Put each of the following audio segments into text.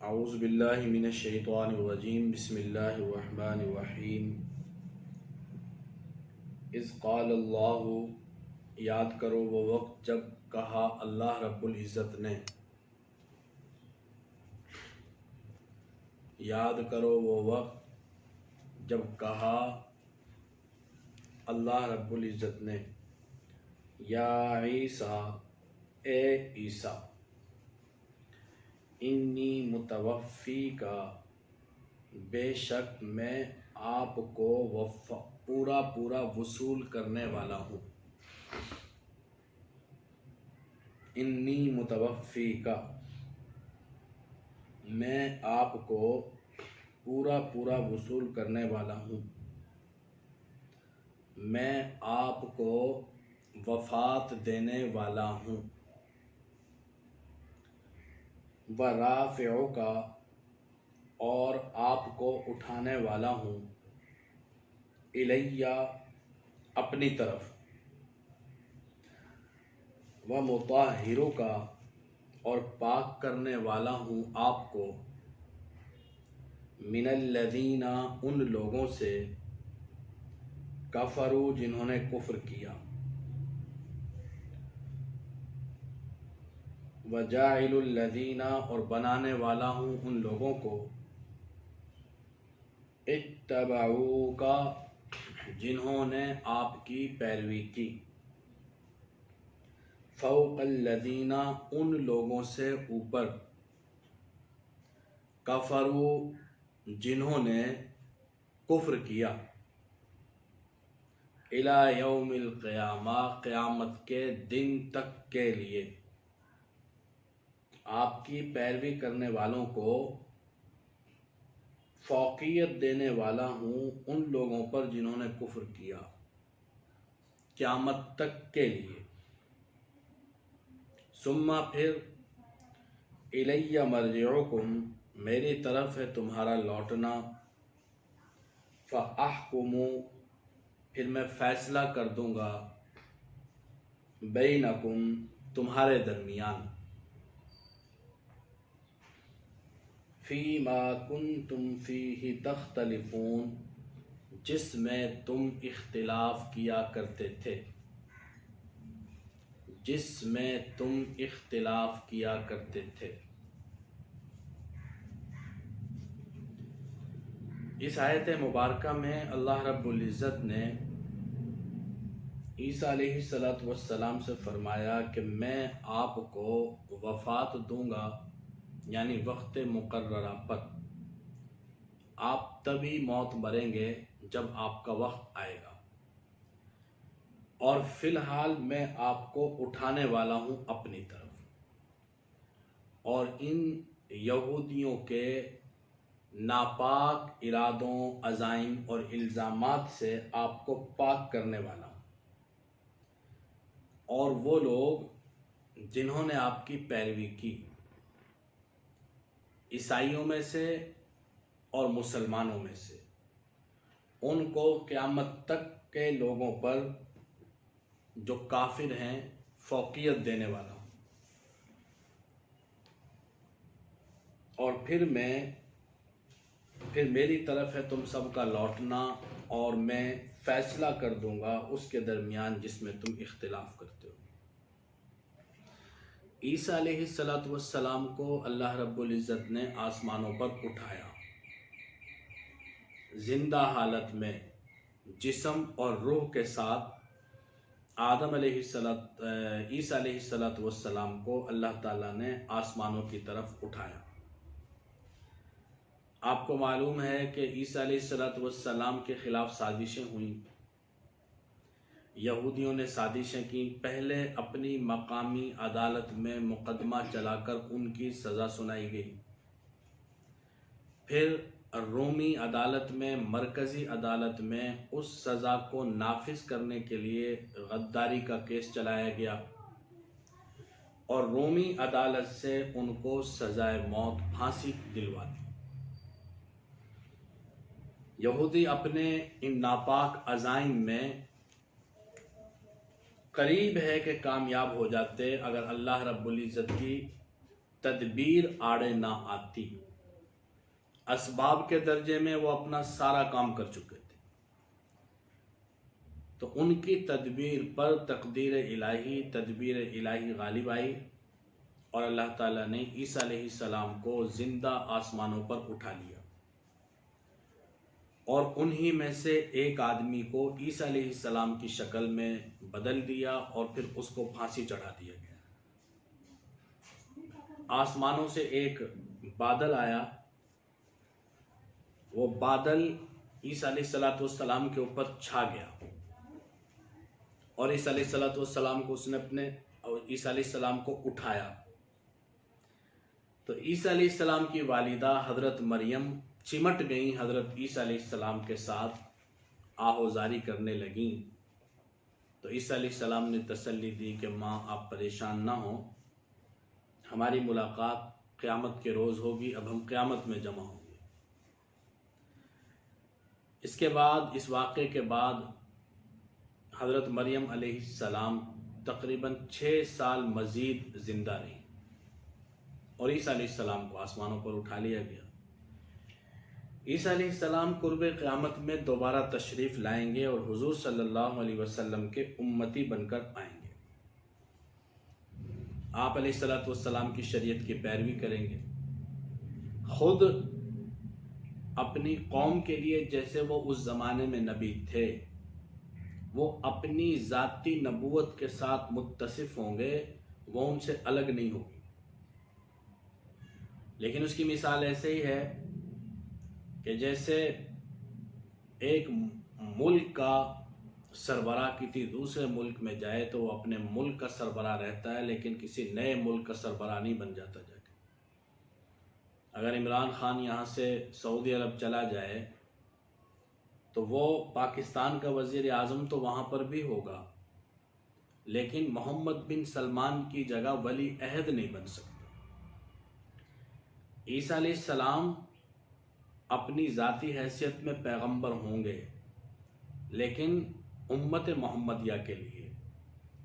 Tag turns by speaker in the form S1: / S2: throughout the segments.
S1: اعوذ باللہ من الشیطان الرجیم بسم اللہ الرحمن الرحیم اذ قال اللہ، یاد کرو وہ وقت جب کہا اللہ رب العزت نے، یاد کرو وہ وقت جب کہا اللہ رب العزت نے، یا عیسیٰ، اے عیسیٰ، انی متوفی کا، بے شک میں آپ کو پورا وصول کرنے والا ہوں۔ انی متوفی کا، میں آپ کو پورا وصول کرنے والا ہوں، میں آپ کو وفات دینے والا ہوں۔ ورافعک، اور آپ کو اٹھانے والا ہوں، الیہ، اپنی طرف، ومطہرک، اور پاک کرنے والا ہوں آپ کو، من الذین، ان لوگوں سے، کفروا، جنہوں نے کفر کیا، وجاعل الذین، اور بنانے والا ہوں ان لوگوں کو، اتبعوک، جنہوں نے آپ کی پیروی کی، فوق الذین، ان لوگوں سے اوپر، کفروا، جنہوں نے کفر کیا، الی یوم القیامہ، قیامت کے دن تک کے لیے۔ آپ کی پیروی کرنے والوں کو فوقیت دینے والا ہوں ان لوگوں پر جنہوں نے کفر کیا، قیامت تک کے لیے۔ ثم، پھر، الی مرجعکم، میری طرف ہے تمہارا لوٹنا، فاحکم، پھر میں فیصلہ کر دوں گا، بینکم، تمہارے درمیان، فیما کنتم فیہ تختلفون، جس میں تم اختلاف کیا کرتے تھے، جس میں تم اختلاف کیا کرتے تھے۔ اس آیت مبارکہ میں اللہ رب العزت نے عیسیٰ علیہ السلام سے فرمایا کہ میں آپ کو وفات دوں گا، یعنی وقت مقررہ پر، آپ تبھی موت مریں گے جب آپ کا وقت آئے گا، اور فی الحال میں آپ کو اٹھانے والا ہوں اپنی طرف، اور ان یہودیوں کے ناپاک ارادوں، عزائم اور الزامات سے آپ کو پاک کرنے والا ہوں، اور وہ لوگ جنہوں نے آپ کی پیروی کی، عیسائیوں میں سے اور مسلمانوں میں سے، ان کو قیامت تک کے لوگوں پر جو کافر ہیں فوقیت دینے والا ہوں، اور پھر میری طرف ہے تم سب کا لوٹنا، اور میں فیصلہ کر دوں گا اس کے درمیان جس میں تم اختلاف کرتے ہو۔ عیسیٰ علیہ السلام کو اللہ رب العزت نے آسمانوں پر اٹھایا، زندہ حالت میں، جسم اور روح کے ساتھ۔ عیسیٰ علیہ السلام کو اللہ تعالیٰ نے آسمانوں کی طرف اٹھایا۔ آپ کو معلوم ہے کہ عیسیٰ علیہ السلام کے خلاف سازشیں ہوئیں، یہودیوں نے سازشیں کی، پہلے اپنی مقامی عدالت میں مقدمہ چلا کر ان کی سزا سنائی گئی، پھر رومی عدالت میں، مرکزی عدالت میں اس سزا کو نافذ کرنے کے لیے غداری کا کیس چلایا گیا، اور رومی عدالت سے ان کو سزائے موت، پھانسی دلوا دی۔ یہودی اپنے ان ناپاک عزائم میں قریب ہے کہ کامیاب ہو جاتے اگر اللہ رب العزت کی تدبیر آڑے نہ آتی۔ اسباب کے درجے میں وہ اپنا سارا کام کر چکے تھے، تو ان کی تدبیر پر تقدیر الہی غالب آئی اور اللہ تعالیٰ نے عیسیٰ علیہ السلام کو زندہ آسمانوں پر اٹھا لیا، اور انہی میں سے ایک آدمی کو عیسیٰ علیہ السلام کی شکل میں بدل دیا اور پھر اس کو پھانسی چڑھا دیا گیا۔ آسمانوں سے ایک بادل آیا، وہ بادل عیسیٰ علیہ السلام کے اوپر چھا گیا، اور عیسیٰ علیہ السلام کو اس نے عیسیٰ علیہ السلام کو اٹھایا۔ تو عیسیٰ علیہ السلام کی والدہ حضرت مریم چمٹ گئیں حضرت عیسیٰ علیہ السلام کے ساتھ، آہوزاری کرنے لگیں۔ تو عیسیٰ علیہ السلام نے تسلی دی کہ ماں آپ پریشان نہ ہوں، ہماری ملاقات قیامت کے روز ہوگی، اب ہم قیامت میں جمع ہوں گے۔ اس کے بعد، اس واقعے کے بعد حضرت مریم علیہ السلام تقریباً 6 سال مزید زندہ رہی، اور عیسیٰ علیہ السلام کو آسمانوں پر اٹھا لیا گیا۔ عیسیٰ علیہ السلام قرب قیامت میں دوبارہ تشریف لائیں گے اور حضور صلی اللہ علیہ وسلم کے امتی بن کر آئیں گے۔ آپ علیہ السلام کی شریعت کی پیروی کریں گے، خود اپنی قوم کے لیے جیسے وہ اس زمانے میں نبی تھے، وہ اپنی ذاتی نبوت کے ساتھ متصف ہوں گے، وہ ان سے الگ نہیں ہوگی۔ لیکن اس کی مثال ایسے ہی ہے کہ جیسے ایک ملک کا سربراہ کسی دوسرے ملک میں جائے تو وہ اپنے ملک کا سربراہ رہتا ہے، لیکن کسی نئے ملک کا سربراہ نہیں بن جاتا جا کے۔ اگر عمران خان یہاں سے سعودی عرب چلا جائے تو وہ پاکستان کا وزیر اعظم تو وہاں پر بھی ہوگا، لیکن محمد بن سلمان کی جگہ ولی عہد نہیں بن سکتا۔ عیسیٰ علیہ السلام اپنی ذاتی حیثیت میں پیغمبر ہوں گے، لیکن امت محمدیہ کے لیے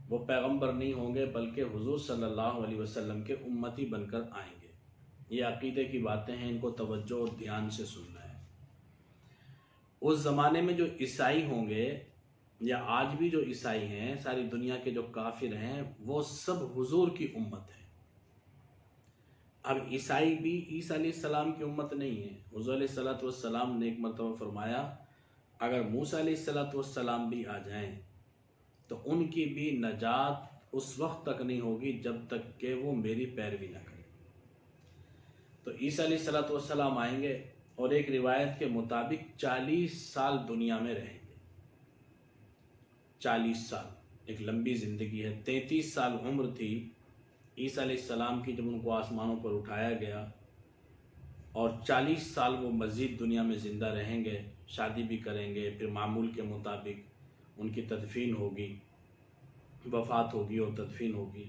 S1: وہ پیغمبر نہیں ہوں گے، بلکہ حضور صلی اللہ علیہ وسلم کے امتی بن کر آئیں گے۔ یہ عقیدے کی باتیں ہیں، ان کو توجہ اور دھیان سے سننا ہے۔ اس زمانے میں جو عیسائی ہوں گے، یا آج بھی جو عیسائی ہیں، ساری دنیا کے جو کافر ہیں، وہ سب حضور کی امت ہیں۔ اب عیسائی بھی عیسیٰ علیہ السلام کی امت نہیں ہے۔ حضور علیہ السلام نے ایک مرتبہ فرمایا، اگر موسیٰ علیہ السلام بھی آ جائیں تو ان کی بھی نجات اس وقت تک نہیں ہوگی جب تک کہ وہ میری پیروی نہ کریں۔ تو عیسیٰ علیہ السلام آئیں گے، اور ایک روایت کے مطابق 40 سال دنیا میں رہیں گے۔ 40 سال ایک لمبی زندگی ہے۔ 33 سال عمر تھی عیسیٰ علیہ السلام کی جب ان کو آسمانوں پر اٹھایا گیا، اور 40 سال وہ مزید دنیا میں زندہ رہیں گے، شادی بھی کریں گے، پھر معمول کے مطابق ان کی تدفین ہوگی، وفات ہوگی اور تدفین ہوگی۔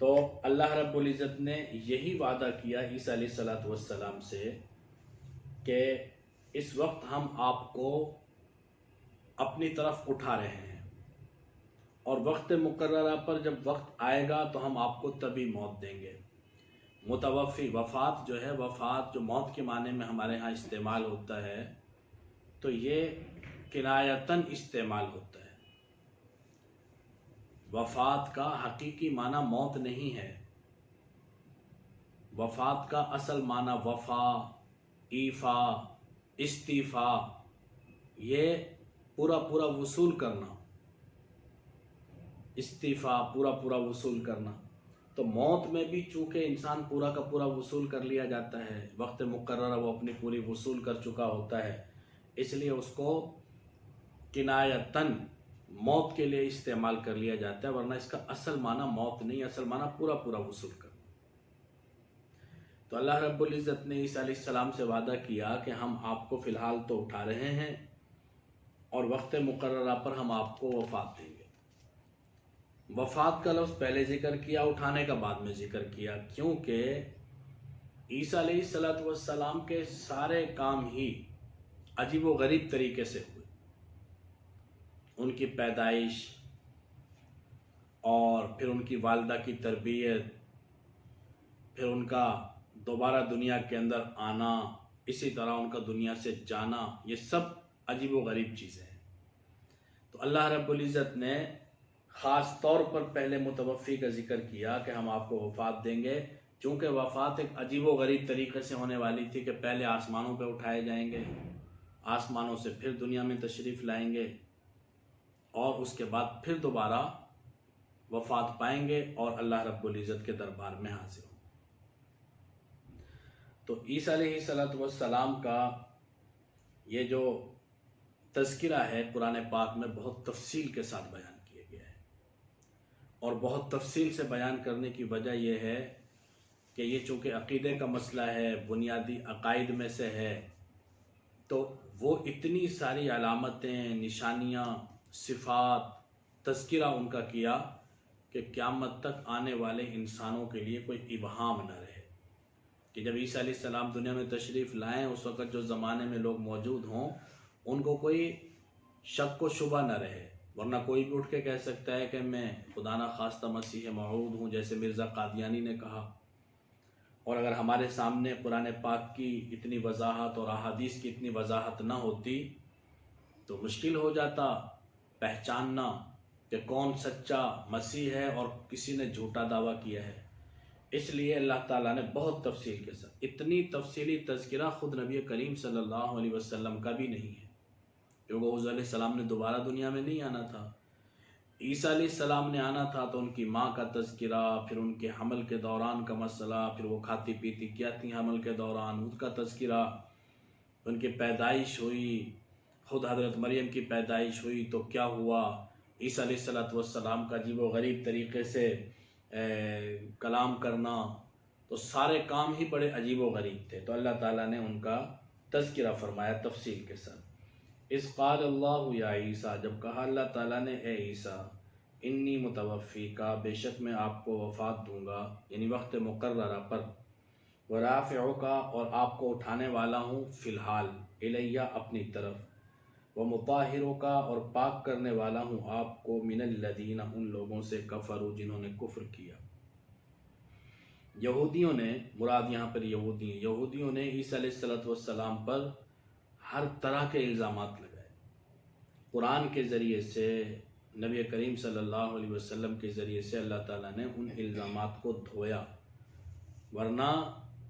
S1: تو اللہ رب العزت نے یہی وعدہ کیا عیسیٰ علیہ السلام سے کہ اس وقت ہم آپ کو اپنی طرف اٹھا رہے ہیں، اور وقت مقررہ پر جب وقت آئے گا تو ہم آپ کو تبھی موت دیں گے۔ متوفی، وفات جو ہے، وفات جو موت کے معنی میں ہمارے ہاں استعمال ہوتا ہے، تو یہ کنایتاً استعمال ہوتا ہے۔ وفات کا حقیقی معنی موت نہیں ہے۔ وفات کا اصل معنی وفا، ایفا، استیفا، یہ پورا وصول کرنا، استیفا پورا وصول کرنا۔ تو موت میں بھی چونکہ انسان پورا کا پورا وصول کر لیا جاتا ہے، وقت مقررہ وہ اپنی پوری وصول کر چکا ہوتا ہے، اس لیے اس کو کنایتاً موت کے لیے استعمال کر لیا جاتا ہے، ورنہ اس کا اصل معنی موت نہیں، اصل معنی پورا وصول کرنا۔ تو اللہ رب العزت نے عیسیٰ علیہ السلام سے وعدہ کیا کہ ہم آپ کو فی الحال تو اٹھا رہے ہیں، اور وقت مقررہ پر ہم آپ کو وفات دیں گے۔ وفات کا لفظ پہلے ذکر کیا، اٹھانے کا بعد میں ذکر کیا، کیونکہ عیسیٰ علیہ السلام کے سارے کام ہی عجیب و غریب طریقے سے ہوئے۔ ان کی پیدائش، اور پھر ان کی والدہ کی تربیت، پھر ان کا دوبارہ دنیا کے اندر آنا، اسی طرح ان کا دنیا سے جانا، یہ سب عجیب و غریب چیزیں ہیں۔ تو اللہ رب العزت نے خاص طور پر پہلے متوفی کا ذکر کیا کہ ہم آپ کو وفات دیں گے، چونکہ وفات ایک عجیب و غریب طریقے سے ہونے والی تھی کہ پہلے آسمانوں پہ اٹھائے جائیں گے، آسمانوں سے پھر دنیا میں تشریف لائیں گے، اور اس کے بعد پھر دوبارہ وفات پائیں گے اور اللہ رب العزت کے دربار میں حاضر ہوں۔ تو عیسیٰ علیہ السلام کا یہ جو تذکرہ ہے قرآن پاک میں بہت تفصیل کے ساتھ بیان کیا گیا ہے، اور بہت تفصیل سے بیان کرنے کی وجہ یہ ہے کہ یہ چونکہ عقیدے کا مسئلہ ہے، بنیادی عقائد میں سے ہے، تو وہ اتنی ساری علامتیں، نشانیاں، صفات، تذکرہ ان کا کیا کہ قیامت تک آنے والے انسانوں کے لیے کوئی ابہام نہ رہے، کہ جب عیسیٰ علیہ السلام دنیا میں تشریف لائیں اس وقت جو زمانے میں لوگ موجود ہوں ان کو کوئی شک و شبہ نہ رہے، ورنہ کوئی بھی اٹھ کے کہہ سکتا ہے کہ میں خدا نخواستہ مسیح موعود ہوں، جیسے مرزا قادیانی نے کہا۔ اور اگر ہمارے سامنے قرآن پاک کی اتنی وضاحت اور احادیث کی اتنی وضاحت نہ ہوتی تو مشکل ہو جاتا پہچاننا کہ کون سچا مسیح ہے اور کسی نے جھوٹا دعویٰ کیا ہے۔ اس لیے اللہ تعالیٰ نے بہت تفصیل کے ساتھ، اتنی تفصیلی تذکرہ خود نبی کریم صلی اللہ علیہ وسلم کا بھی نہیں ہے، کیونکہ حضور علیہ السلام نے دوبارہ دنیا میں نہیں آنا تھا۔ عیسیٰ علیہ السلام نے آنا تھا تو ان کی ماں کا تذکرہ، پھر ان کے حمل کے دوران کا مسئلہ، پھر وہ کھاتی پیتی کیا تھی حمل کے دوران اس کا تذکرہ، ان کی پیدائش ہوئی، خود حضرت مریم کی پیدائش ہوئی تو کیا ہوا، عیسیٰ علیہ السلام کا عجیب و غریب طریقے سے کلام کرنا، تو سارے کام ہی بڑے عجیب و غریب تھے، تو اللہ تعالیٰ نے ان کا تذکرہ فرمایا تفصیل کے ساتھ۔ اذ قال اللہ یا عیسیٰ، جب کہا اللہ تعالیٰ نے اے عیسیٰ، انی متوفی کا، بے شک میں آپ کو وفات دوں گا، یعنی وقت مقررہ پر، ورافعک، اور آپ کو اٹھانے والا ہوں فی الحال، الیہ اپنی طرف، ومطہرک، اور پاک کرنے والا ہوں آپ کو من الذین، ان لوگوں سے، کفروا، جنہوں نے کفر کیا۔ یہودیوں نے، مراد یہاں پر یہودیوں نے عیسیٰ علیہ السلام پر ہر طرح کے الزامات لگائے، قرآن کے ذریعے سے، نبی کریم صلی اللہ علیہ وسلم کے ذریعے سے اللہ تعالیٰ نے ان الزامات کو دھویا، ورنہ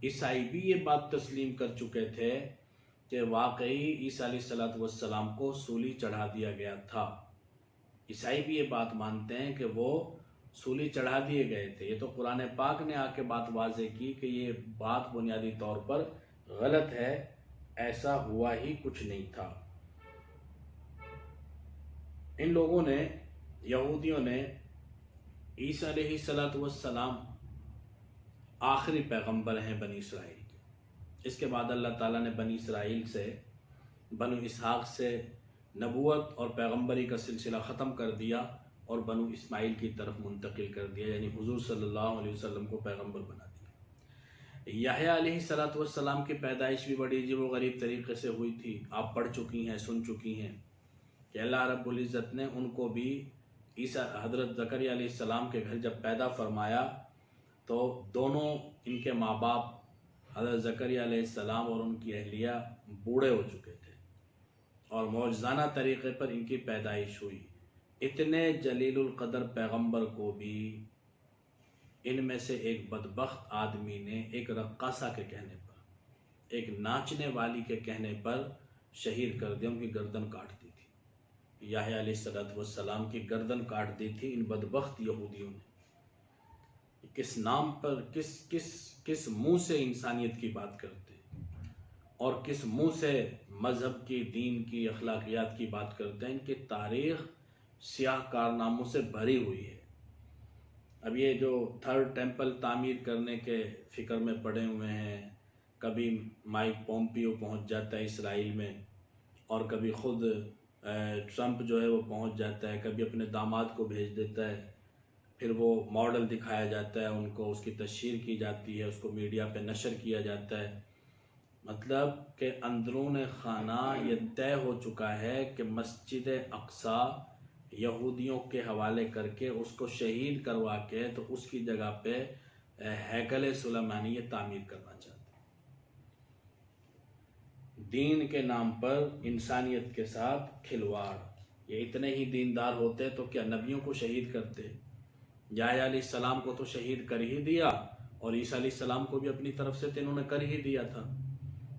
S1: عیسائی بھی یہ بات تسلیم کر چکے تھے کہ واقعی عیسیٰ علیہ السلام کو سولی چڑھا دیا گیا تھا۔ عیسائی بھی یہ بات مانتے ہیں کہ وہ سولی چڑھا دیے گئے تھے۔ یہ تو قرآن پاک نے آ کے بات واضح کی کہ یہ بات بنیادی طور پر غلط ہے، ایسا ہوا ہی کچھ نہیں تھا۔ ان لوگوں نے، یہودیوں نے، عیسیٰ علیہ السلام آخری پیغمبر ہیں بنی اسرائیل کے، اس کے بعد اللہ تعالیٰ نے بنی اسرائیل سے، بنو اسحاق سے نبوت اور پیغمبری کا سلسلہ ختم کر دیا اور بنو اسماعیل کی طرف منتقل کر دیا، یعنی حضور صلی اللہ علیہ وسلم کو پیغمبر بنا دیا۔ یحییٰ علیہ السلام کی پیدائش بھی بڑی عجیب و غریب طریقے سے ہوئی تھی، آپ پڑھ چکی ہیں، سن چکی ہیں کہ اللہ رب العزت نے ان کو بھی حضرت زکریا علیہ السلام کے گھر جب پیدا فرمایا تو دونوں ان کے ماں باپ حضرت زکریا علیہ السلام اور ان کی اہلیہ بوڑھے ہو چکے تھے، اور معجزانہ طریقے پر ان کی پیدائش ہوئی۔ اتنے جلیل القدر پیغمبر کو بھی ان میں سے ایک بدبخت آدمی نے ایک رقاصہ کے کہنے پر، ایک ناچنے والی کے کہنے پر شہید کر دیا، ان کی گردن کاٹ دی تھی۔ یحییٰ علیہ السلام کی گردن کاٹ دی تھی ان بدبخت یہودیوں نے۔ کس نام پر، کس منہ سے انسانیت کی بات کرتے ہیں اور کس منہ سے مذہب کی، دین کی، اخلاقیات کی بات کرتے ہیں۔ ان کی تاریخ سیاہ کارناموں سے بھری ہوئی ہے۔ اب یہ جو تھرڈ ٹیمپل تعمیر کرنے کے فکر میں پڑے ہوئے ہیں، کبھی مائک پومپیو پہنچ جاتا ہے اسرائیل میں، اور کبھی خود ٹرمپ جو ہے وہ پہنچ جاتا ہے، کبھی اپنے داماد کو بھیج دیتا ہے، پھر وہ ماڈل دکھایا جاتا ہے ان کو، اس کی تشہیر کی جاتی ہے، اس کو میڈیا پہ نشر کیا جاتا ہے۔ مطلب کہ اندرون خانہ یہ طے ہو چکا ہے کہ مسجد اقصیٰ یہودیوں کے حوالے کر کے اس کو شہید کروا کے تو اس کی جگہ پہ ہیکل سلیمانی تعمیر کرنا چاہتے ہیں۔ دین کے نام پر انسانیت کے ساتھ کھلواڑ۔ یہ اتنے ہی دیندار ہوتے تو کیا نبیوں کو شہید کرتے؟ یحییٰ علیہ السلام کو تو شہید کر ہی دیا، اور عیسیٰ علیہ السلام کو بھی اپنی طرف سے انہوں نے کر ہی دیا تھا۔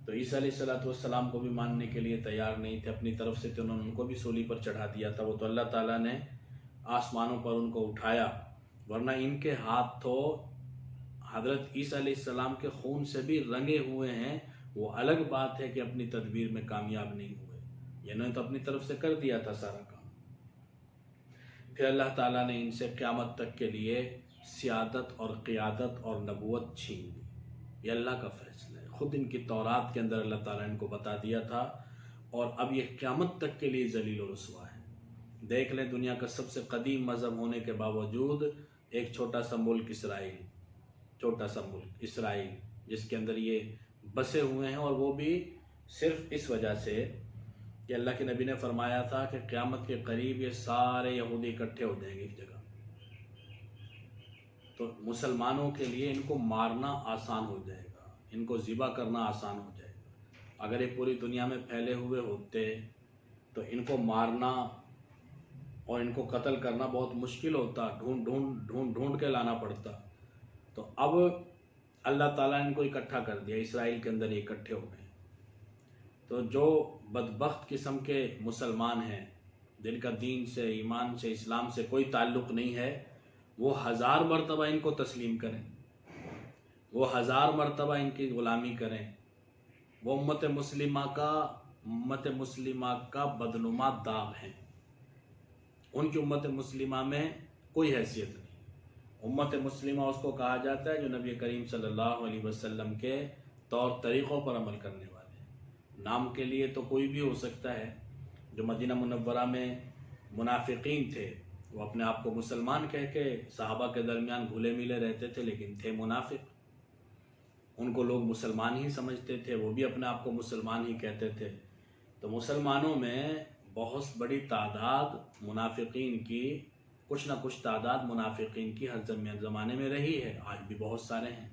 S1: تو عیسیٰ علیہ السلام کو بھی ماننے کے لیے تیار نہیں تھے، اپنی طرف سے انہوں نے ان کو بھی سولی پر چڑھا دیا تھا۔ وہ تو اللہ تعالیٰ نے آسمانوں پر ان کو اٹھایا، ورنہ ان کے ہاتھ تو حضرت عیسیٰ علیہ السلام کے خون سے بھی رنگے ہوئے ہیں۔ وہ الگ بات ہے کہ اپنی تدبیر میں کامیاب نہیں ہوئے، انہوں نے تو اپنی طرف سے کر دیا تھا سارا کام۔ پھر اللہ تعالیٰ نے ان سے قیامت تک کے لیے سیادت اور قیادت اور نبوت چھین لی۔ یہ اللہ کا فیصلہ ہے، خود ان کی تورات کے اندر اللہ تعالیٰ نے ان کو بتا دیا تھا، اور اب یہ قیامت تک کے لیے ذلیل و رسوا ہے۔ دیکھ لیں، دنیا کا سب سے قدیم مذہب ہونے کے باوجود ایک چھوٹا سا ملک اسرائیل، جس کے اندر یہ بسے ہوئے ہیں، اور وہ بھی صرف اس وجہ سے کہ اللہ کے نبی نے فرمایا تھا کہ قیامت کے قریب یہ سارے یہودی اکٹھے ہو جائیں گے ایک جگہ، تو مسلمانوں کے لیے ان کو مارنا آسان ہو جائے گا، ان کو ذبح کرنا آسان ہو جائے گا۔ اگر یہ پوری دنیا میں پھیلے ہوئے ہوتے تو ان کو مارنا اور ان کو قتل کرنا بہت مشکل ہوتا، ڈھونڈ کے لانا پڑتا۔ تو اب اللہ تعالیٰ نے ان کو اکٹھا کر دیا، اسرائیل کے اندر یہ اکٹھے ہو گئے۔ تو جو بدبخت قسم کے مسلمان ہیں، جن کا دین سے، ایمان سے، اسلام سے کوئی تعلق نہیں ہے، وہ 1000 مرتبہ ان کو تسلیم کریں، وہ 1000 مرتبہ ان کی غلامی کریں، وہ امت مسلمہ کا بدنما داغ ہیں۔ ان کی امت مسلمہ میں کوئی حیثیت نہیں۔ امت مسلمہ اس کو کہا جاتا ہے جو نبی کریم صلی اللہ علیہ وسلم کے طور طریقوں پر عمل کرنے والے ہیں۔ نام کے لیے تو کوئی بھی ہو سکتا ہے۔ جو مدینہ منورہ میں منافقین تھے، وہ اپنے آپ کو مسلمان کہہ کے صحابہ کے درمیان گھلے ملے رہتے تھے، لیکن تھے منافق۔ ان کو لوگ مسلمان ہی سمجھتے تھے، وہ بھی اپنے آپ کو مسلمان ہی کہتے تھے۔ تو مسلمانوں میں بہت بڑی تعداد منافقین کی، کچھ نہ کچھ تعداد منافقین کی ہر زمانے میں رہی ہے، آج بھی بہت سارے ہیں،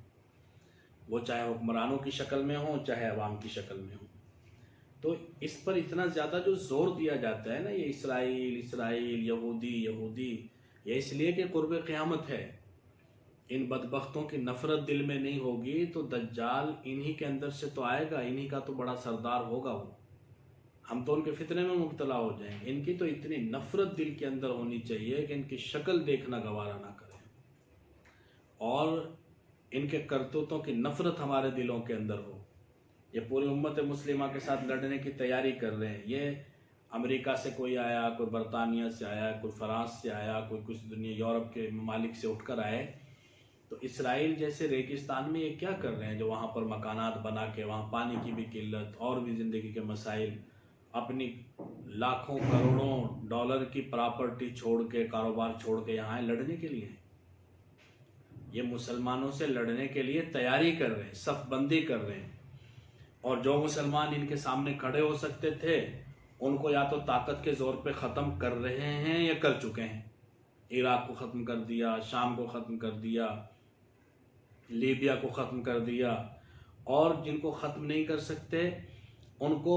S1: وہ چاہے حکمرانوں کی شکل میں ہوں چاہے عوام کی شکل میں ہوں۔ تو اس پر اتنا زیادہ جو زور دیا جاتا ہے نا، یہ اسرائیل، یہودی، یہ اس لیے کہ قرب قیامت ہے۔ ان بدبختوں کی نفرت دل میں نہیں ہوگی تو دجال انہی کے اندر سے تو آئے گا، انہی کا تو بڑا سردار ہوگا وہ، ہم تو ان کے فتنے میں مبتلا ہو جائیں گے۔ ان کی تو اتنی نفرت دل کے اندر ہونی چاہیے کہ ان کی شکل دیکھنا گوارا نہ کریں، اور ان کے کرتوتوں کی نفرت ہمارے دلوں کے اندر ہو۔ یہ پوری امت مسلمہ کے ساتھ لڑنے کی تیاری کر رہے ہیں۔ یہ امریکہ سے کوئی آیا، کوئی برطانیہ سے آیا، کوئی فرانس سے آیا، کوئی کچھ دنیا یورپ کے ممالک سے اٹھ کر آئے، تو اسرائیل جیسے ریگستان میں یہ کیا کر رہے ہیں جو وہاں پر مکانات بنا کے، وہاں پانی کی بھی قلت اور بھی زندگی کے مسائل، اپنی لاکھوں کروڑوں ڈالر کی پراپرٹی چھوڑ کے، کاروبار چھوڑ کے یہاں لڑنے کے لیے ہیں۔ یہ مسلمانوں سے لڑنے کے لیے تیاری کر رہے ہیں، صف بندی کر رہے ہیں، اور جو مسلمان ان کے سامنے کھڑے ہو سکتے تھے ان کو یا تو طاقت کے زور پہ ختم کر رہے ہیں یا کر چکے ہیں۔ عراق کو ختم کر دیا، شام کو ختم کر دیا، لیبیا کو ختم کر دیا، اور جن کو ختم نہیں کر سکتے ان کو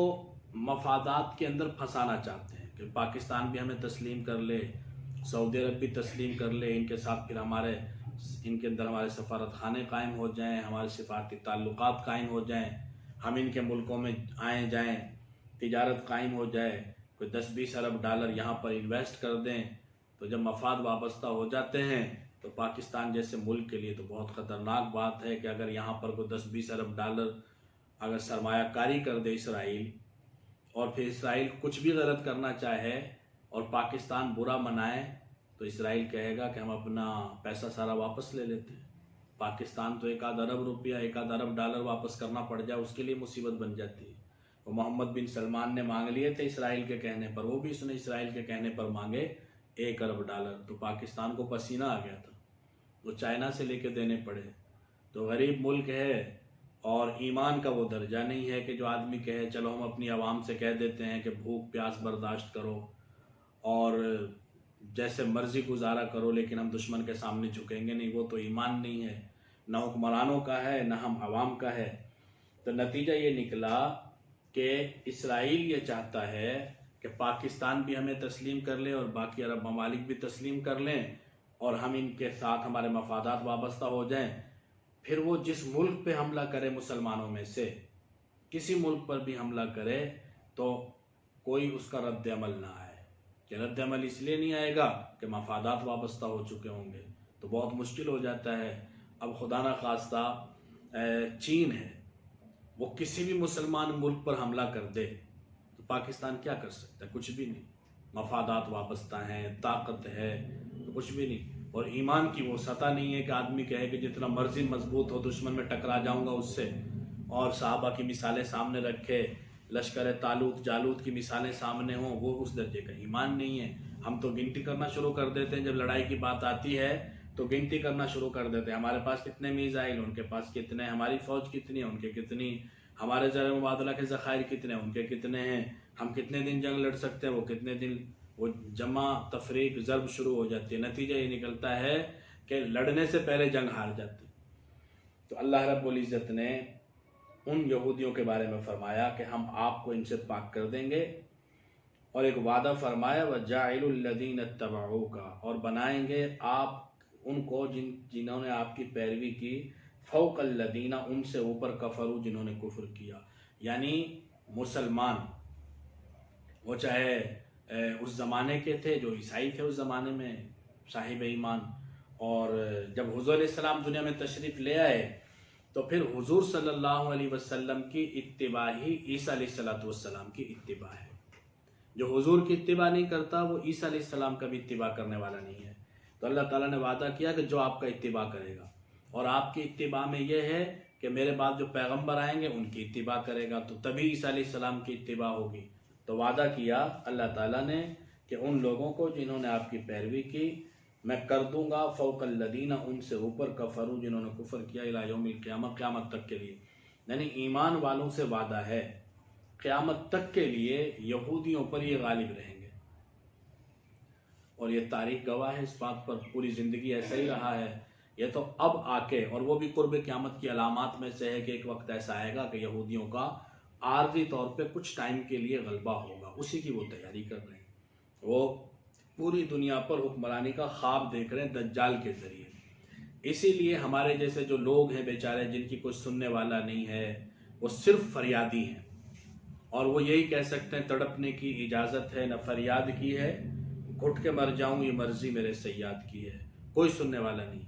S1: مفادات کے اندر پھنسانا چاہتے ہیں کہ پاکستان بھی ہمیں تسلیم کر لے، سعودی عرب بھی تسلیم کر لے، ان کے ساتھ پھر ان کے اندر ہمارے سفارت خانے قائم ہو جائیں، ہمارے سفارتی تعلقات قائم ہو جائیں، ہم ان کے ملکوں میں آئیں جائیں، تجارت قائم ہو جائے، کوئی 10-20 ارب ڈالر یہاں پر انویسٹ کر دیں۔ تو جب مفاد وابستہ ہو جاتے ہیں تو پاکستان جیسے ملک کے لیے تو بہت خطرناک بات ہے کہ اگر یہاں پر کوئی 10-20 ارب ڈالر اگر سرمایہ کاری کر دے اسرائیل، اور پھر اسرائیل کچھ بھی غلط کرنا چاہے اور پاکستان برا منائے، تو اسرائیل کہے گا کہ ہم اپنا پیسہ سارا واپس لے لیتے ہیں۔ پاکستان تو 1 ارب روپیہ، 1 ارب ڈالر واپس کرنا پڑ جائے اس کے لیے مصیبت بن جاتی ہے۔ وہ محمد بن سلمان نے مانگ لیے تھے اسرائیل کے کہنے پر، وہ بھی اس نے اسرائیل کے کہنے پر مانگے 1 ارب ڈالر، تو پاکستان کو پسینہ آ گیا تھا، وہ چائنا سے لے کے دینے پڑے۔ تو غریب ملک ہے، اور ایمان کا وہ درجہ نہیں ہے کہ جو آدمی کہے چلو ہم اپنی عوام سے کہہ دیتے ہیں کہ بھوک پیاس برداشت کرو اور جیسے مرضی گزارا کرو، لیکن ہم دشمن کے سامنے جھکیں گے نہیں، وہ تو ایمان نہیں ہے، نہ حکمرانوں کا ہے نہ ہم عوام کا ہے۔ تو نتیجہ یہ نکلا کہ اسرائیل یہ چاہتا ہے کہ پاکستان بھی ہمیں تسلیم کر لے اور باقی عرب ممالک بھی تسلیم کر لیں اور ہم ان کے ساتھ ہمارے مفادات وابستہ ہو جائیں، پھر وہ جس ملک پہ حملہ کرے مسلمانوں میں سے کسی ملک پر بھی حملہ کرے تو کوئی اس کا رد عمل نہ آئے۔ کہ رد عمل اس لیے نہیں آئے گا کہ مفادات وابستہ ہو چکے ہوں گے، تو بہت مشکل ہو جاتا ہے۔ اب خدا نہ خواستہ چین ہے، وہ کسی بھی مسلمان ملک پر حملہ کر دے تو پاکستان کیا کر سکتا ہے؟ کچھ بھی نہیں۔ مفادات وابستہ ہیں، طاقت ہے، تو کچھ بھی نہیں۔ اور ایمان کی وہ سطح نہیں ہے کہ آدمی کہے کہ جتنا مرضی مضبوط ہو دشمن میں ٹکرا جاؤں گا اس سے، اور صحابہ کی مثالیں سامنے رکھے، لشکر طالوت جالوت کی مثالیں سامنے ہوں، وہ اس درجے کا ایمان نہیں ہے۔ ہم تو گنتی کرنا شروع کر دیتے ہیں، جب لڑائی کی بات آتی ہے تو گنتی کرنا شروع کر دیتے ہیں، ہمارے پاس کتنے میزائل، ان کے پاس کتنے، ہماری فوج کتنی ہے، ان کے کتنی، ہمارے زر مبادلہ کے ذخائر کتنے ہیں، ان کے کتنے ہیں، ہم کتنے دن جنگ لڑ سکتے ہیں، وہ کتنے دن، وہ جمع تفریق ضرب شروع ہو جاتی ہے۔ نتیجہ یہ نکلتا ہے کہ لڑنے سے پہلے جنگ ہار جاتی۔ تو اللہ رب العزت نے ان یہودیوں کے بارے میں فرمایا کہ ہم آپ کو ان سے پاک کر دیں گے، اور ایک وعدہ فرمایا وَجَاعِلُ الَّذِينَ اتَّبَعُوكَ، اور بنائیں گے آپ ان کو جنہوں نے آپ کی پیروی کی، فوق الذین، ان سے اوپر، کفروا، جنہوں نے کفر کیا، یعنی مسلمان، وہ چاہے اس زمانے کے تھے جو عیسائی تھے اس زمانے میں صاحب ایمان، اور جب حضور علیہ السلام دنیا میں تشریف لے آئے تو پھر حضور صلی اللہ علیہ وسلم کی اتباع ہی عیسیٰ علیہ السلام کی اتباع ہے۔ جو حضور کی اتباع نہیں کرتا وہ عیسیٰ علیہ السلام کا بھی اتباع کرنے والا نہیں ہے۔ تو اللہ تعالیٰ نے وعدہ کیا کہ جو آپ کا اتباع کرے گا، اور آپ کی اتباع میں یہ ہے کہ میرے بعد جو پیغمبر آئیں گے ان کی اتباع کرے گا، تو تبھی عیسیٰ علیہ السلام کی اتباع ہوگی۔ تو وعدہ کیا اللہ تعالیٰ نے کہ ان لوگوں کو جنہوں نے آپ کی پیروی کی میں کر دوں گا فوق الذین، ان سے اوپر، کفروا، جنہوں نے کفر کیا، الی یوم القیامہ، قیامت تک کے لیے۔ یعنی ایمان والوں سے وعدہ ہے قیامت تک کے لیے یہودیوں پر یہ غالب رہیں گے، اور یہ تاریخ گواہ ہے اس بات پر، پوری زندگی ایسا ہی رہا ہے۔ یہ تو اب آ کے، اور وہ بھی قرب قیامت کی علامات میں سے ہے کہ ایک وقت ایسا آئے گا کہ یہودیوں کا عارضی طور پہ کچھ ٹائم کے لیے غلبہ ہوگا، اسی کی وہ تیاری کر رہے ہیں۔ وہ پوری دنیا پر حکمرانی کا خواب دیکھ رہے ہیں دجال کے ذریعے۔ اسی لیے ہمارے جیسے جو لوگ ہیں بیچارے، جن کی کوئی سننے والا نہیں ہے، وہ صرف فریادی ہیں، اور وہ یہی کہہ سکتے ہیں تڑپنے کی اجازت ہے، نہ فریاد کی ہے، گھٹ کے مر جاؤں یہ مرضی میرے سیاد کی ہے، کوئی سننے والا نہیں۔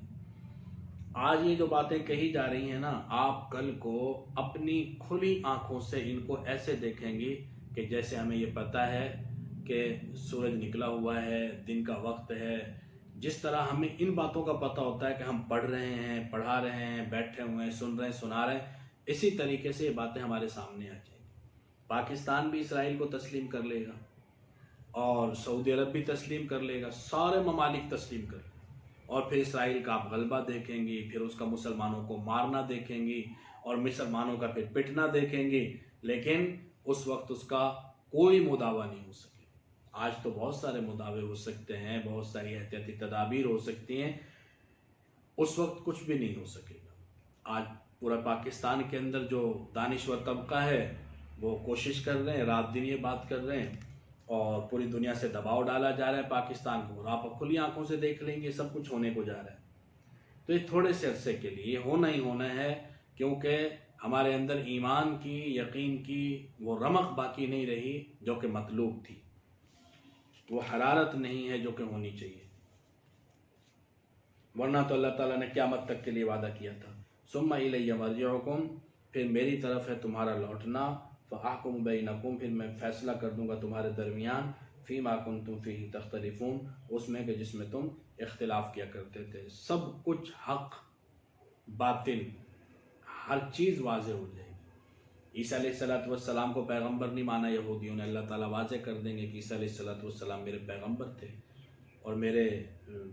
S1: آج یہ جو باتیں کہی جا رہی ہیں نا، آپ کل کو اپنی کھلی آنکھوں سے ان کو ایسے دیکھیں گی کہ جیسے ہمیں یہ پتہ ہے کہ سورج نکلا ہوا ہے، دن کا وقت ہے۔ جس طرح ہمیں ان باتوں کا پتہ ہوتا ہے کہ ہم پڑھ رہے ہیں، پڑھا رہے ہیں، بیٹھے ہوئے ہیں، سن رہے ہیں، سنا رہے ہیں، اسی طریقے سے یہ باتیں ہمارے سامنے آ جائیں گی۔ پاکستان بھی اسرائیل کو تسلیم کر لے گا، اور سعودی عرب بھی تسلیم کر لے گا، سارے ممالک تسلیم کر لیں گے، اور پھر اسرائیل کا آپ غلبہ دیکھیں گی، پھر اس کا مسلمانوں کو مارنا دیکھیں گی، اور مسلمانوں کا پھر پٹنا دیکھیں گی، لیکن اس وقت اس کا کوئی مداوع نہیں ہو سکے۔ آج تو بہت سارے مداوع ہو سکتے ہیں، بہت ساری احتیاطی تدابیر ہو سکتی ہیں، اس وقت کچھ بھی نہیں ہو سکے گا۔ آج پورا پاکستان کے اندر جو دانشور طبقہ ہے وہ کوشش کر رہے ہیں، رات دن یہ بات کر رہے ہیں، اور پوری دنیا سے دباؤ ڈالا جا رہا ہے پاکستان کو، اور آپ کھلی آنکھوں سے دیکھ لیں گے سب کچھ ہونے کو جا رہا ہے۔ تو یہ تھوڑے سے عرصے کے لیے یہ ہونا ہی ہونا ہے، کیونکہ ہمارے اندر ایمان کی، یقین کی وہ رمق باقی نہیں رہی جو کہ مطلوب تھی، وہ حرارت نہیں ہے جو کہ ہونی چاہیے، ورنہ تو اللہ تعالیٰ نے قیامت تک کے لیے وعدہ کیا تھا۔ ثم الی مرجعکم، پھر میری طرف ہے تمہارا لوٹنا، فاحکم بینکم، پھر میں فیصلہ کر دوں گا تمہارے درمیان، فیما کنتم فیہ تختلفون، اس میں کہ جس میں تم اختلاف کیا کرتے تھے۔ سب کچھ حق باطل ہر چیز واضح ہو جائے گی۔ عیسیٰ علیہ السلام کو پیغمبر نہیں مانا یہودیوں نے، اللہ تعالیٰ واضح کر دیں گے کہ عیسیٰ علیہ السلام میرے پیغمبر تھے اور میرے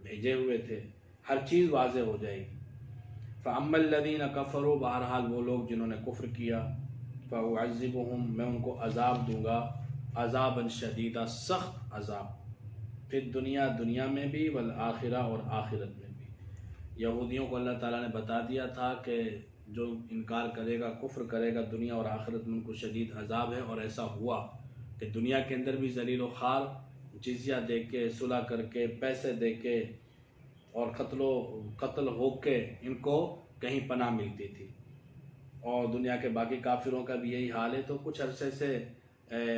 S1: بھیجے ہوئے تھے، ہر چیز واضح ہو جائے گی۔ فَأَمَّا الَّذِينَ كَفَرُوا، بہرحال وہ لوگ جنہوں نے کفر کیا، فَأُعَذِّبُهُمْ، میں ان کو عذاب دوں گا، عذابًا شدیدا، سخت عذاب، پھر دنیا میں بھی، والآخرہ، اور آخرت میں بھی۔ یہودیوں کو اللہ تعالیٰ نے بتا دیا تھا کہ جو انکار کرے گا، کفر کرے گا، دنیا اور آخرت میں ان کو شدید عذاب ہے۔ اور ایسا ہوا کہ دنیا کے اندر بھی ذلیل و خوار، جزیہ دے کے، صلح کر کے، پیسے دے کے اور قتل ہو کے ان کو کہیں پناہ ملتی تھی، اور دنیا کے باقی کافروں کا بھی یہی حال ہے۔ تو کچھ عرصے سے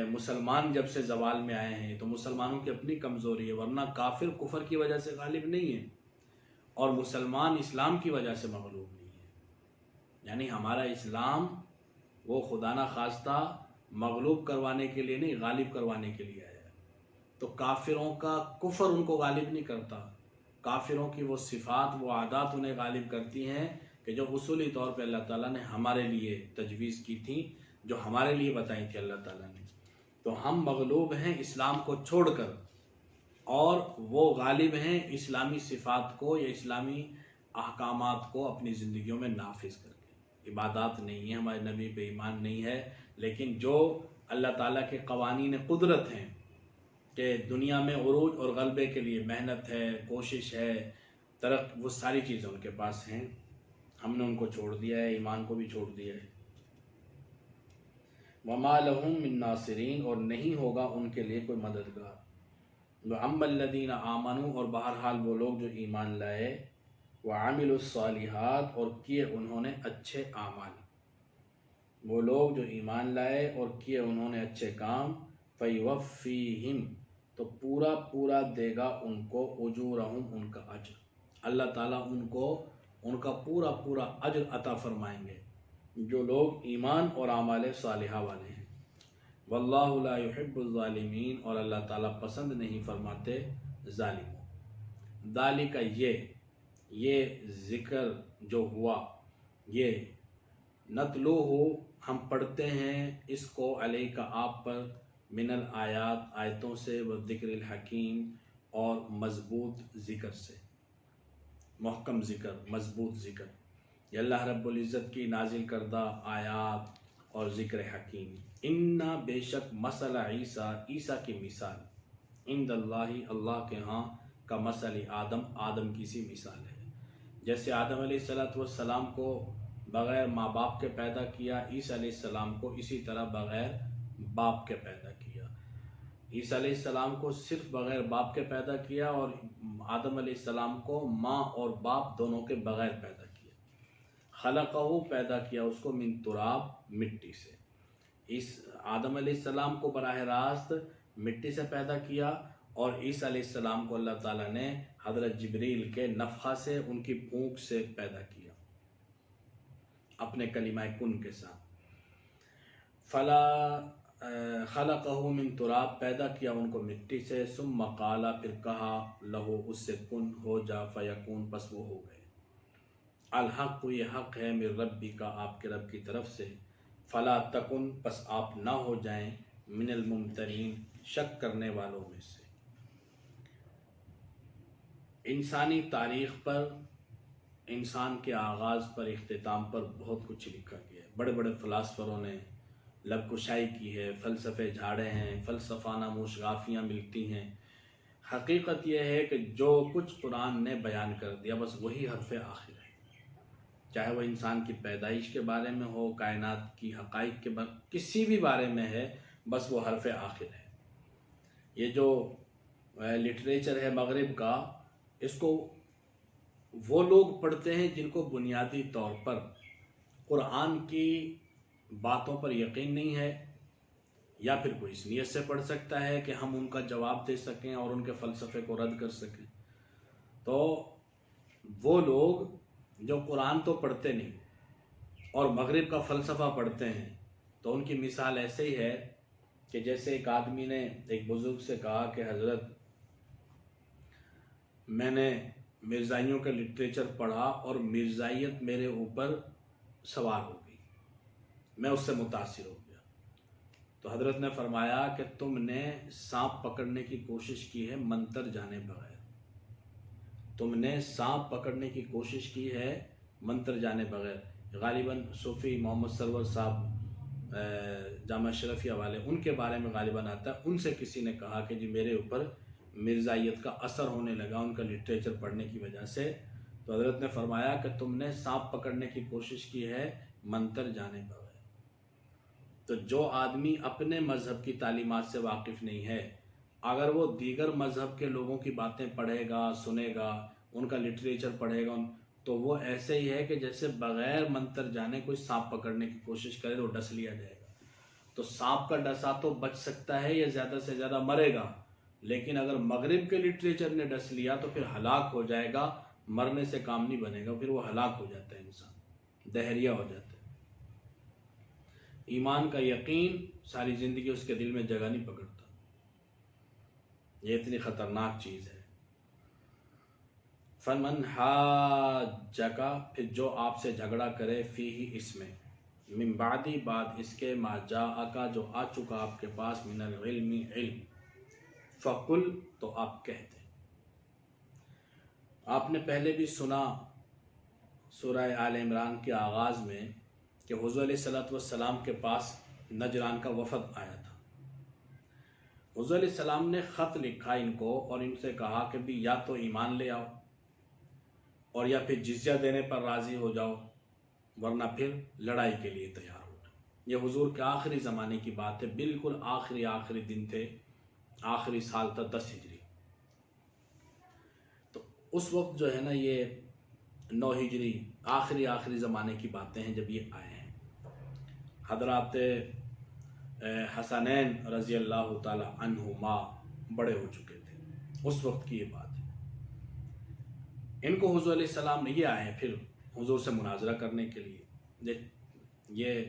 S1: مسلمان جب سے زوال میں آئے ہیں تو مسلمانوں کی اپنی کمزوری ہے، ورنہ کافر کفر کی وجہ سے غالب نہیں ہے اور مسلمان اسلام کی وجہ سے مغلوب نہیں ہے۔ یعنی ہمارا اسلام وہ خدا نہ خواستہ مغلوب کروانے کے لیے نہیں، غالب کروانے کے لیے آیا ہے۔ تو کافروں کا کفر ان کو غالب نہیں کرتا، کافروں کی وہ صفات، وہ عادات انہیں غالب کرتی ہیں کہ جو اصولی طور پہ اللہ تعالیٰ نے ہمارے لیے تجویز کی تھی، جو ہمارے لیے بتائی تھی اللہ تعالیٰ نے۔ تو ہم مغلوب ہیں اسلام کو چھوڑ کر، اور وہ غالب ہیں اسلامی صفات کو یا اسلامی احکامات کو اپنی زندگیوں میں نافذ کر کے۔ عبادات نہیں ہے، ہمارے نبی پہ ایمان نہیں ہے، لیکن جو اللہ تعالیٰ کے قوانین قدرت ہیں کہ دنیا میں عروج اور غلبے کے لیے محنت ہے، کوشش ہے، وہ ساری چیزیں ان کے پاس ہیں، ہم نے ان کو چھوڑ دیا ہے، ایمان کو بھی چھوڑ دیا ہے۔ وَمَا لَهُم مِّن نَاصِرِينَ، اور نہیں ہوگا ان کے لیے کوئی مددگار۔ وَأَمَّا الَّذِينَ آمَنُوا، اور بہرحال وہ لوگ جو ایمان لائے، وَعَمِلُوا الصَّالِحَاتِ، اور کیے انہوں نے اچھے اعمال، وہ لوگ جو ایمان لائے اور کیے انہوں نے اچھے کام، فَيُوَفِّيهِمْ، تو پورا دے گا ان کو، اجورہم، ان کا اجر، اللہ تعالیٰ ان کو ان کا پورا اجر عطا فرمائیں گے جو لوگ ایمان اور اعمال صالحہ والے ہیں۔ واللہ لا يحب الظالمین، اور اللہ تعالیٰ پسند نہیں فرماتے ظالموں۔ ذالک، یہ ذکر جو ہوا، یہ نتلوہ، ہم پڑھتے ہیں اس کو، علیک، آپ پر، من الآیات، آیتوں سے، والذکر الحکیم، اور مضبوط ذکر سے، محکم ذکر، مضبوط ذکر، یہ اللہ رب العزت کی نازل کردہ آیات اور ذکر حکیم۔ انا، بے شک، مثل عیسیٰ، عیسیٰ کی مثال، عند اللہ، اللہ کے ہاں، کا مثل آدم کی سی مثال ہے۔ جیسے آدم علیہ السلام کو بغیر ماں باپ کے پیدا کیا، عیسیٰ علیہ السلام کو اسی طرح بغیر باپ کے پیدا کیا۔ عیسیٰ علیہ السلام کو صرف بغیر باپ کے پیدا کیا، اور آدم علیہ السلام کو ماں اور باپ دونوں کے بغیر پیدا کیا۔ خلقہ، پیدا کیا اس کو، من تراب، مٹی سے۔ اس آدم علیہ السلام کو براہ راست مٹی سے پیدا کیا، اور عیسیٰ علیہ السلام کو اللہ تعالیٰ نے حضرت جبریل کے نفخہ سے، ان کی پھونک سے پیدا کیا اپنے کلمہ کن کے ساتھ۔ خلقہ من تراب، پیدا کیا ان کو مٹی سے، ثم قال، پھر کہا، لہو، اس سے، کن، ہو جا، فیکون، پس وہ ہو گئے۔ الحق، یہ حق ہے، من ربک، آپ کے رب کی طرف سے، فلا تکن، پس آپ نہ ہو جائیں، من الممترین، شک کرنے والوں میں سے۔ انسانی تاریخ پر، انسان کے آغاز پر، اختتام پر بہت کچھ لکھا گیا ہے۔ بڑے بڑے فلاسفروں نے لب کشائی کی ہے، فلسفے جھاڑے ہیں، فلسفانہ موشگافیاں ملتی ہیں۔ حقیقت یہ ہے کہ جو کچھ قرآن نے بیان کر دیا، بس وہی حرف آخر ہے، چاہے وہ انسان کی پیدائش کے بارے میں ہو، کائنات کی حقائق کے بارے، کسی بھی بارے میں ہے، بس وہ حرف آخر ہے۔ یہ جو لٹریچر ہے مغرب کا، اس کو وہ لوگ پڑھتے ہیں جن کو بنیادی طور پر قرآن کی باتوں پر یقین نہیں ہے، یا پھر کوئی اس نیت سے پڑھ سکتا ہے کہ ہم ان کا جواب دے سکیں اور ان کے فلسفے کو رد کر سکیں۔ تو وہ لوگ جو قرآن تو پڑھتے نہیں اور مغرب کا فلسفہ پڑھتے ہیں، تو ان کی مثال ایسے ہی ہے کہ جیسے ایک آدمی نے ایک بزرگ سے کہا کہ حضرت، میں نے مرزائیوں کا لٹریچر پڑھا اور مرزائیت میرے اوپر سوار ہو گئی، میں اس سے متاثر ہو گیا۔ تو حضرت نے فرمایا کہ تم نے سانپ پکڑنے کی کوشش کی ہے منتر جانے بغیر، تم نے سانپ پکڑنے کی کوشش کی ہے منتر جانے بغیر۔ غالباً صوفی محمد سرور صاحب جامعہ اشرفیہ والے، ان کے بارے میں غالباً آتا ہے، ان سے کسی نے کہا کہ جی میرے اوپر مرزائیت کا اثر ہونے لگا ان کا لٹریچر پڑھنے کی وجہ سے، تو حضرت نے فرمایا کہ تم نے سانپ پکڑنے کی کوشش کی ہے منتر جانے پر ہے۔ تو جو آدمی اپنے مذہب کی تعلیمات سے واقف نہیں ہے، اگر وہ دیگر مذہب کے لوگوں کی باتیں پڑھے گا، سنے گا، ان کا لٹریچر پڑھے گا، تو وہ ایسے ہی ہے کہ جیسے بغیر منتر جانے کوئی سانپ پکڑنے کی کوشش کرے تو ڈس لیا جائے گا۔ تو سانپ کا ڈسا تو بچ سکتا ہے یا زیادہ سے زیادہ مرے گا، لیکن اگر مغرب کے لٹریچر نے ڈس لیا تو پھر ہلاک ہو جائے گا، مرنے سے کام نہیں بنے گا، پھر وہ ہلاک ہو جاتا ہے، انسان دہریہ ہو جاتا ہے۔ ایمان کا یقین ساری زندگی اس کے دل میں جگہ نہیں پکڑتا، یہ اتنی خطرناک چیز ہے۔ فمن حاجک، پھر جو آپ سے جھگڑا کرے، فیہ اس میں، من بعدی، بعد اس کے، ما جاءک جو آ چکا آپ کے پاس، من العلم علم، فقل تو آپ کہتے۔ آپ نے پہلے بھی سنا سورہ آل عمران کے آغاز میں کہ حضور علیہ الصلوۃ والسلام کے پاس نجران کا وفد آیا تھا۔ حضور علیہ السلام نے خط لکھا ان کو اور ان سے کہا کہ بھی یا تو ایمان لے آؤ اور یا پھر جزیہ دینے پر راضی ہو جاؤ، ورنہ پھر لڑائی کے لیے تیار ہو جاؤ۔ یہ حضور کے آخری زمانے کی بات ہے، بالکل آخری دن تھے، آخری سال تھا 10 ہجری۔ تو اس وقت جو ہے نا یہ 9 ہجری آخری زمانے کی باتیں ہیں جب یہ آئے ہیں۔ حضرات حسنین رضی اللہ تعالی عنہما بڑے ہو چکے تھے، اس وقت کی یہ بات ہے۔ ان کو حضور علیہ السلام نے، یہ آئے ہیں پھر حضور سے مناظرہ کرنے کے لیے۔ یہ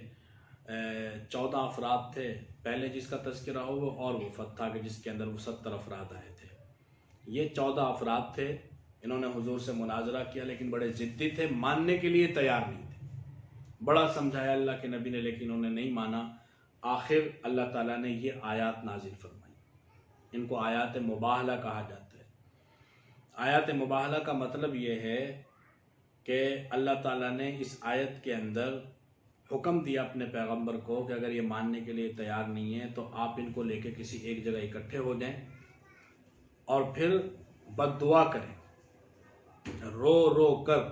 S1: 14 افراد تھے، پہلے جس کا تذکرہ ہو وہ اور وفد تھا کہ جس کے اندر وہ 70 افراد آئے تھے۔ یہ 14 افراد تھے، انہوں نے حضور سے مناظرہ کیا لیکن بڑے ضدی تھے، ماننے کے لیے تیار نہیں تھے۔ بڑا سمجھایا اللہ کے نبی نے لیکن انہوں نے نہیں مانا۔ آخر اللہ تعالیٰ نے یہ آیات نازل فرمائی، ان کو آیات مباہلہ کہا جاتا ہے۔ آیات مباہلہ کا مطلب یہ ہے کہ اللہ تعالیٰ نے اس آیت کے اندر حکم دیا اپنے پیغمبر کو کہ اگر یہ ماننے کے لیے تیار نہیں ہے تو آپ ان کو لے کے کسی ایک جگہ اکٹھے ہو جائیں اور پھر بد دعا کریں، رو رو کر،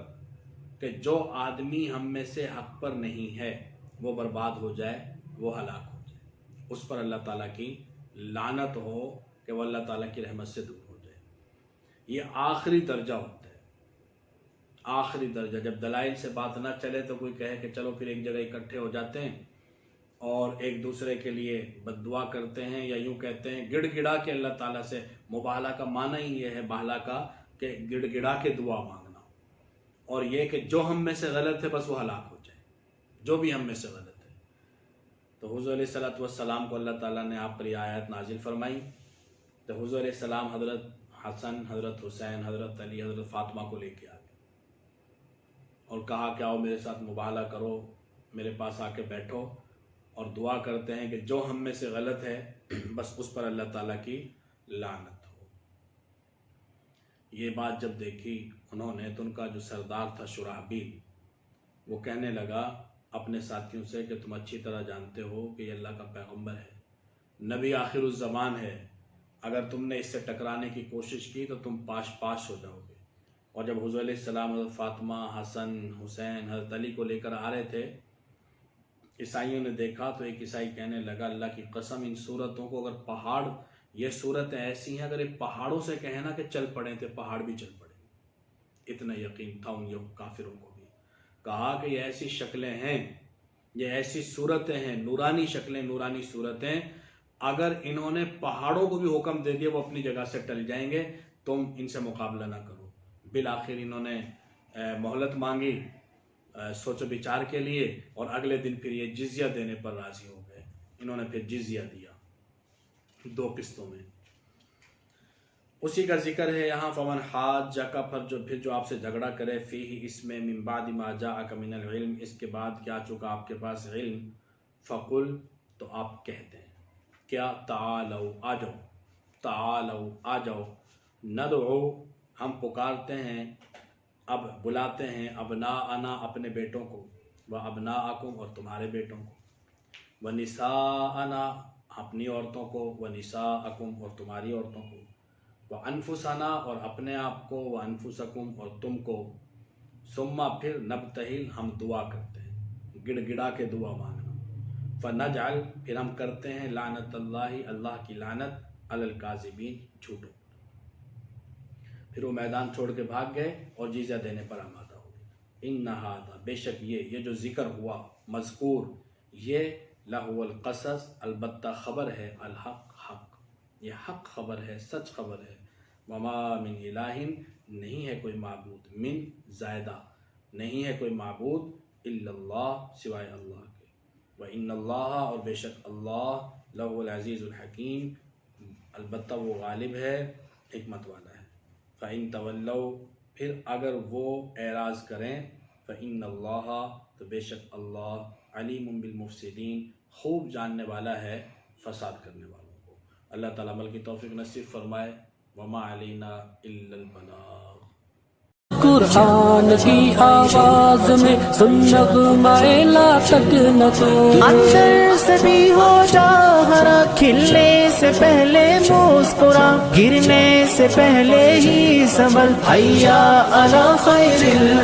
S1: کہ جو آدمی ہم میں سے حق پر نہیں ہے وہ برباد ہو جائے، وہ ہلاک ہو جائے، اس پر اللہ تعالیٰ کی لعنت ہو کہ وہ اللہ تعالیٰ کی رحمت سے دور ہو جائے۔ یہ آخری درجہ ہوتا ہے، آخری درجہ۔ جب دلائل سے بات نہ چلے تو کوئی کہے کہ چلو پھر ایک جگہ اکٹھے ہو جاتے ہیں اور ایک دوسرے کے لیے بد دعا کرتے ہیں، یا یوں کہتے ہیں گڑ گڑا کے اللہ تعالیٰ سے، مباہلہ کا معنی ہی یہ ہے بہلا کا کہ گڑ گڑا کے دعا مانگنا، اور یہ کہ جو ہم میں سے غلط ہے بس وہ ہلاک ہو جائے، جو بھی ہم میں سے غلط ہے۔ تو حضور علیہ الصلوۃ والسلام کو اللہ تعالیٰ نے آپ پر یہ آیت نازل فرمائی۔ تو حضور علیہ السلام حضرت حسن، حضرت حسین، حضرت علی، حضرت فاطمہ کو لے کے آ گئے اور کہا کہ آؤ میرے ساتھ مباہلہ کرو، میرے پاس آ کے بیٹھو اور دعا کرتے ہیں کہ جو ہم میں سے غلط ہے بس اس پر اللہ تعالیٰ کی لعنت ہو۔ یہ بات جب دیکھی انہوں نے تو ان کا جو سردار تھا شرحبیل، وہ کہنے لگا اپنے ساتھیوں سے کہ تم اچھی طرح جانتے ہو کہ یہ اللہ کا پیغمبر ہے، نبی آخر الزمان ہے، اگر تم نے اس سے ٹکرانے کی کوشش کی تو تم پاش ہو جاؤ گے۔ اور جب حضور علیہ السلام حضرت فاطمہ، حسن، حسین، حضرت علی کو لے کر آ رہے تھے، عیسائیوں نے دیکھا تو ایک عیسائی کہنے لگا اللہ کی قسم ان صورتوں کو، اگر پہاڑ، یہ صورتیں ایسی ہیں اگر یہ پہاڑوں سے کہیں نا کہ چل پڑیں تو پہاڑ بھی چل پڑیں۔ اتنا یقین تھا ان کافروں کو بھی۔ کہا کہ یہ ایسی شکلیں ہیں، یہ ایسی صورتیں ہیں، نورانی شکلیں، نورانی صورتیں، اگر انہوں نے پہاڑوں کو بھی حکم دے دیا وہ اپنی جگہ سے ٹل جائیں گے، تم ان سے مقابلہ نہ کرو۔ بالآخر انہوں نے مہلت مانگی سوچ و بچار کے لیے، اور اگلے دن پھر یہ جزیہ دینے پر راضی ہو گئے۔ انہوں نے پھر جزیہ دیا 2 قسطوں میں۔ اسی کا ذکر ہے یہاں، فمن حاجک، پھر جو آپ سے جھگڑا کرے، فیہ اس میں، من بعد ما جاءک من العلم، اس کے بعد کیا چکا آپ کے پاس علم، فقل تو آپ کہتے ہیں کیا، تعالوا آ جاؤ، تعالوا آ جاؤ، ندعو ہم پکارتے ہیں، اب بلاتے ہیں، ابناءنا اپنے بیٹوں کو، و ابناءکم اور تمہارے بیٹوں کو، و نساءنا اپنی عورتوں کو، و نساءکم اور تمہاری عورتوں کو، و انفسنا اور اپنے آپ کو، و انفسکم اور تم کو، ثم پھر نبتہل ہم دعا کرتے ہیں، گڑ گڑا کے دعا مانگنا، فنجعل پھر ہم کرتے ہیں لعنت اللہ اللہ کی لعنت علی الکاذبین جھوٹوں، پھر وہ میدان چھوڑ کے بھاگ گئے اور جزیہ دینے پر آمادہ ہو گئے۔ ان ھذا بے شک یہ جو ذکر ہوا مذکور، یہ لہو القصص البتہ خبر ہے، الحق حق، یہ حق خبر ہے، سچ خبر ہے، وما من الہ نہیں ہے کوئی معبود، من زائدہ نہیں ہے کوئی معبود، الا اللہ سوائے اللہ کے، وان اللہ اور بے شک اللہ لہو العزیز الحکیم البتہ وہ غالب ہے، حکمت والا ہے۔ فَإِن تَوَلَّوْا پھر اگر وہ اعراض کریں، فَإِنَّ اللَّهَ تو بے شک اللہ علیم بالمفسدین خوب جاننے والا ہے فساد کرنے والوں کو۔ اللہ تعالیٰ عمل کی توفیق نصیب فرمائے۔ وما علینا الا البلاغ۔
S2: قرآن کی آواز میں سن نغمہ لا تک نہ تو،
S3: اندر سے بھی ہو جا ہرا، کھلنے سے پہلے مسکرا، گرنے سے پہلے ہی سنبھل، حیا علی خیر